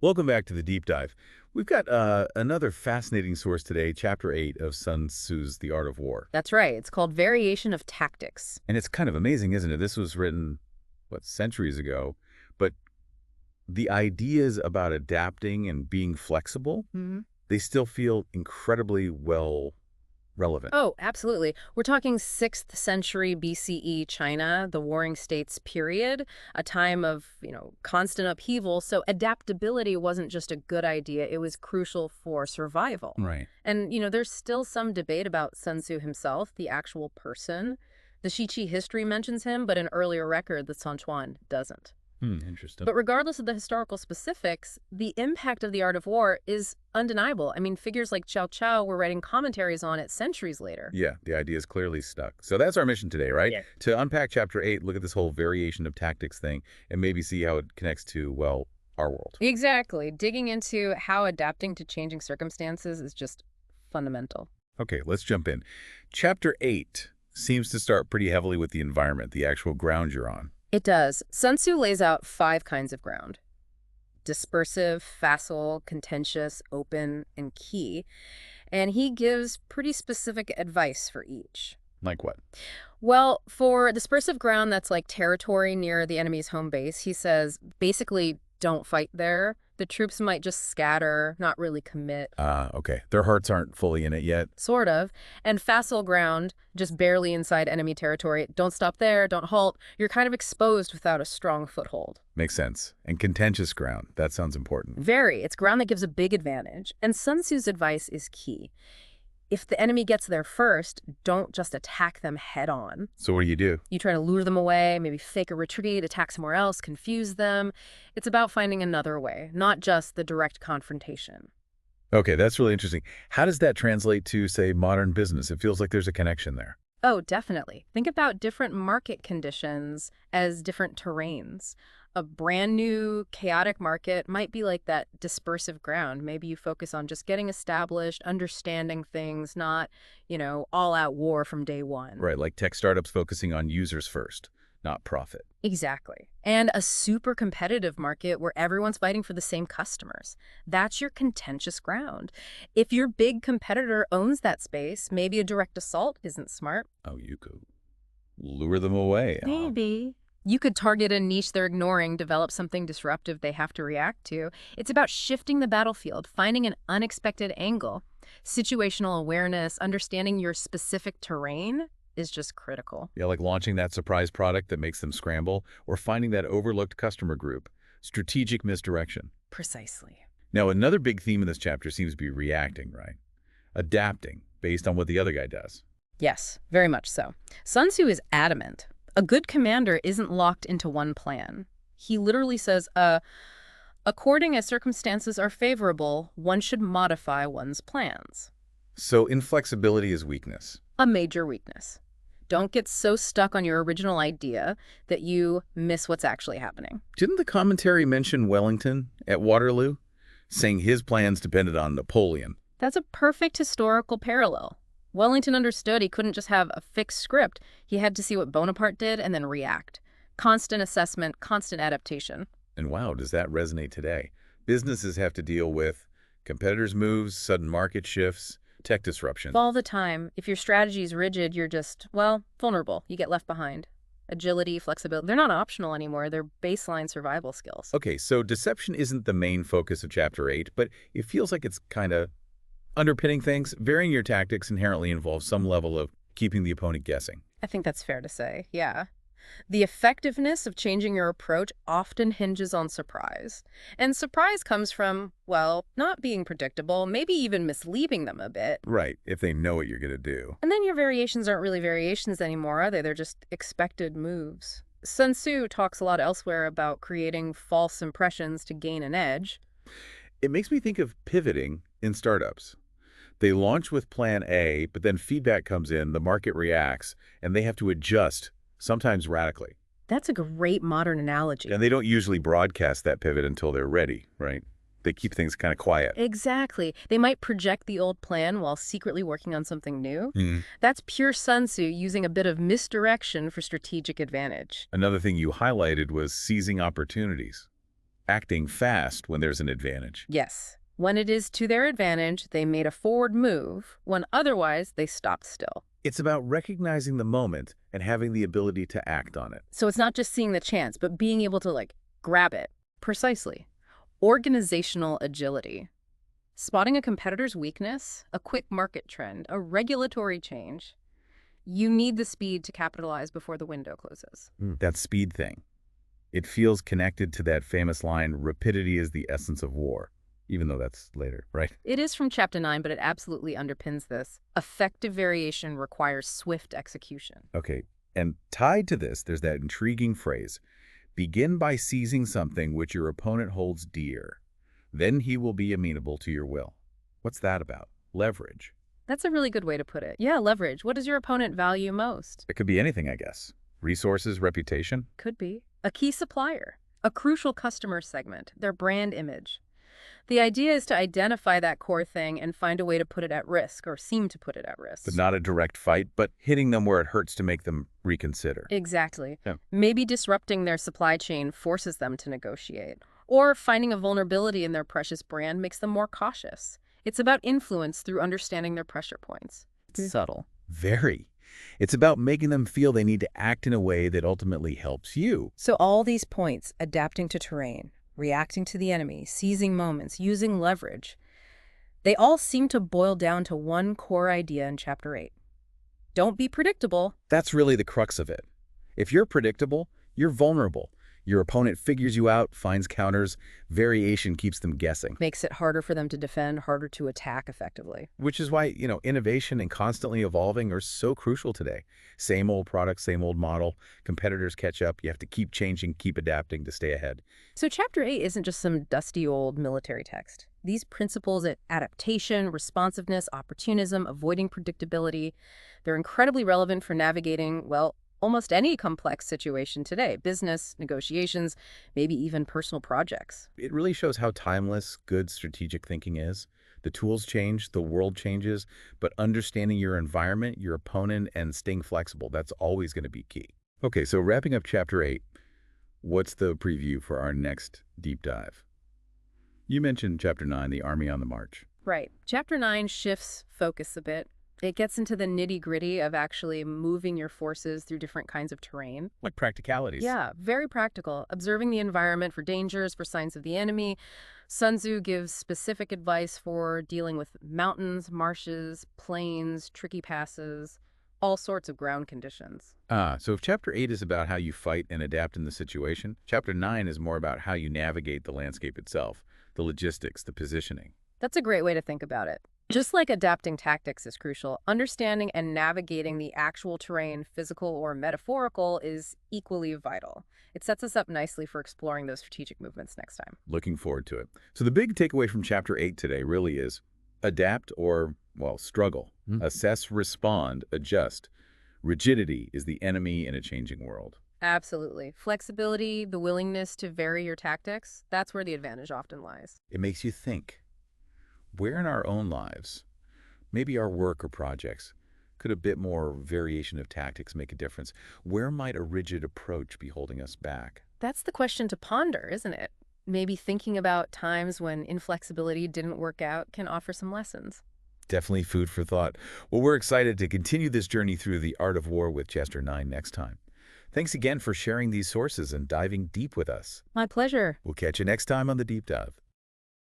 Welcome back to the deep dive. We've got another fascinating source today, Chapter 8 of Sun Tzu's The Art of War. That's right. It's called Variation of Tactics. And it's kind of amazing, isn't it? This was written, what, centuries ago, but the ideas about adapting and being flexible, Hmm. they still feel incredibly well relevant. Oh, absolutely. We're talking 6th century BCE China, the Warring States period, a time of, constant upheaval. So adaptability wasn't just a good idea, it was crucial for survival. Right. And, there's still some debate about Sun Tzu himself, the actual person. The Shiqi history mentions him, but an earlier record, the Sun Tzu, doesn't. Interesting. But regardless of the historical specifics, the impact of the art of war is undeniable. I mean, figures like Chow Chow were writing commentaries on it centuries later. Yeah, the idea is clearly stuck. So that's our mission today, right? Yeah. To unpack Chapter 8, look at this whole variation of tactics thing, and maybe see how it connects to, well, our world. Exactly. Digging into how adapting to changing circumstances is just fundamental. Okay, let's jump in. Chapter 8 seems to start pretty heavily with the environment, the actual ground you're on. It does. Sun Tzu lays out 5 kinds of ground: dispersive, facile, contentious, open, and key. And he gives pretty specific advice for each. Like what? Well, for dispersive ground that's like territory near the enemy's home base, he says basically don't fight there. The troops might just scatter, not really commit. Okay. Their hearts aren't fully in it yet. Sort of. And facile ground, just barely inside enemy territory. Don't stop there, don't halt. You're kind of exposed without a strong foothold. Makes sense. And contentious ground. That sounds important. Very. It's ground that gives a big advantage. And Sun Tzu's advice is key. If the enemy gets there first, don't just attack them head on. So what do you do? You try to lure them away, maybe fake a retreat, attack somewhere else, confuse them. It's about finding another way, not just the direct confrontation. Okay, that's really interesting. How does that translate to, say, modern business? It feels like there's a connection there. Oh, definitely. Think about different market conditions as different terrains. A brand new, chaotic market might be like that dispersive ground. Maybe you focus on just getting established, understanding things, not, all out war from day one. Right, like tech startups focusing on users first, not profit. Exactly. And a super competitive market where everyone's fighting for the same customers. That's your contentious ground. If your big competitor owns that space, maybe a direct assault isn't smart. Oh, you could lure them away. Maybe. You could target a niche they're ignoring, develop something disruptive they have to react to. It's about shifting the battlefield, finding an unexpected angle. Situational awareness, understanding your specific terrain is just critical. Yeah, like launching that surprise product that makes them scramble, or finding that overlooked customer group. Strategic misdirection. Precisely. Now, another big theme in this chapter seems to be reacting, right? Adapting based on what the other guy does. Yes, very much so. Sun Tzu is adamant. A good commander isn't locked into one plan. He literally says, according as circumstances are favorable, one should modify one's plans. So inflexibility is weakness. A major weakness. Don't get so stuck on your original idea that you miss what's actually happening. Didn't the commentary mention Wellington at Waterloo, saying his plans depended on Napoleon? That's a perfect historical parallel. Wellington understood he couldn't just have a fixed script. He had to see what Bonaparte did and then react. Constant assessment, constant adaptation. And wow, does that resonate today? Businesses have to deal with competitors' moves, sudden market shifts, tech disruption. All the time. If your strategy is rigid, you're just, well, vulnerable. You get left behind. Agility, flexibility, they're not optional anymore. They're baseline survival skills. Okay, so deception isn't the main focus of Chapter 8, but it feels like it's kind of underpinning things. Varying your tactics inherently involves some level of keeping the opponent guessing. I think that's fair to say, yeah. The effectiveness of changing your approach often hinges on surprise. And surprise comes from, well, not being predictable, maybe even misleading them a bit. Right, if they know what you're going to do. And then your variations aren't really variations anymore, are they? They're just expected moves. Sun Tzu talks a lot elsewhere about creating false impressions to gain an edge. It makes me think of pivoting in startups. They launch with plan A, but then feedback comes in, the market reacts, and they have to adjust, sometimes radically. That's a great modern analogy. And they don't usually broadcast that pivot until they're ready, right? They keep things kind of quiet. Exactly. They might project the old plan while secretly working on something new. Mhm. That's pure Sun Tzu using a bit of misdirection for strategic advantage. Another thing you highlighted was seizing opportunities. acting fast when there's an advantage. Yes. When it is to their advantage, they made a forward move, when otherwise they stopped still. It's about recognizing the moment and having the ability to act on it. So it's not just seeing the chance, but being able to, grab it. Precisely. Organizational agility. Spotting a competitor's weakness, a quick market trend, a regulatory change. You need the speed to capitalize before the window closes. That speed thing. It feels connected to that famous line, rapidity is the essence of war, even though that's later, right? It is from Chapter 9, but it absolutely underpins this. Effective variation requires swift execution. Okay, and tied to this, there's that intriguing phrase, begin by seizing something which your opponent holds dear. Then he will be amenable to your will. What's that about? Leverage. That's a really good way to put it. Yeah, leverage. What does your opponent value most? It could be anything, I guess. Resources, reputation. Could be. A key supplier. A crucial customer segment. Their brand image. The idea is to identify that core thing and find a way to put it at risk, or seem to put it at risk. But not a direct fight, but hitting them where it hurts to make them reconsider. Exactly. Yeah. Maybe disrupting their supply chain forces them to negotiate. Or finding a vulnerability in their precious brand makes them more cautious. It's about influence through understanding their pressure points. It's subtle. Very. It's about making them feel they need to act in a way that ultimately helps you. So all these points, adapting to terrain, reacting to the enemy, seizing moments, using leverage, they all seem to boil down to one core idea in Chapter 8. Don't be predictable. That's really the crux of it. If you're predictable, you're vulnerable. Your opponent figures you out, finds counters. Variation keeps them guessing. Makes it harder for them to defend, harder to attack effectively. Which is why, innovation and constantly evolving are so crucial today. Same old product, same old model. Competitors catch up. You have to keep changing, keep adapting to stay ahead. So Chapter 8 isn't just some dusty old military text. These principles of adaptation, responsiveness, opportunism, avoiding predictability, they're incredibly relevant for navigating, almost any complex situation today. Business, negotiations, maybe even personal projects. It really shows how timeless good strategic thinking is. The tools change, the world changes, but understanding your environment, your opponent, and staying flexible, that's always going to be key. Okay, so wrapping up Chapter 8, what's the preview for our next deep dive? You mentioned Chapter 9, the Army on the March. Right. Chapter 9 shifts focus a bit. It gets into the nitty-gritty of actually moving your forces through different kinds of terrain. Like practicalities. Yeah, very practical. Observing the environment for dangers, for signs of the enemy. Sun Tzu gives specific advice for dealing with mountains, marshes, plains, tricky passes, all sorts of ground conditions. So if Chapter 8 is about how you fight and adapt in the situation, Chapter 9 is more about how you navigate the landscape itself, the logistics, the positioning. That's a great way to think about it. Just like adapting tactics is crucial, understanding and navigating the actual terrain, physical or metaphorical, is equally vital. It sets us up nicely for exploring those strategic movements next time. Looking forward to it. So the big takeaway from Chapter 8 today really is adapt or, struggle. Assess, respond, adjust. Rigidity is the enemy in a changing world. Absolutely. Flexibility, the willingness to vary your tactics, that's where the advantage often lies. It makes you think. Where in our own lives, maybe our work or projects, could a bit more variation of tactics make a difference? Where might a rigid approach be holding us back? That's the question to ponder, isn't it? Maybe thinking about times when inflexibility didn't work out can offer some lessons. Definitely food for thought. Well, we're excited to continue this journey through the art of war with Chapter 9 next time. Thanks again for sharing these sources and diving deep with us. My pleasure. We'll catch you next time on The Deep Dive.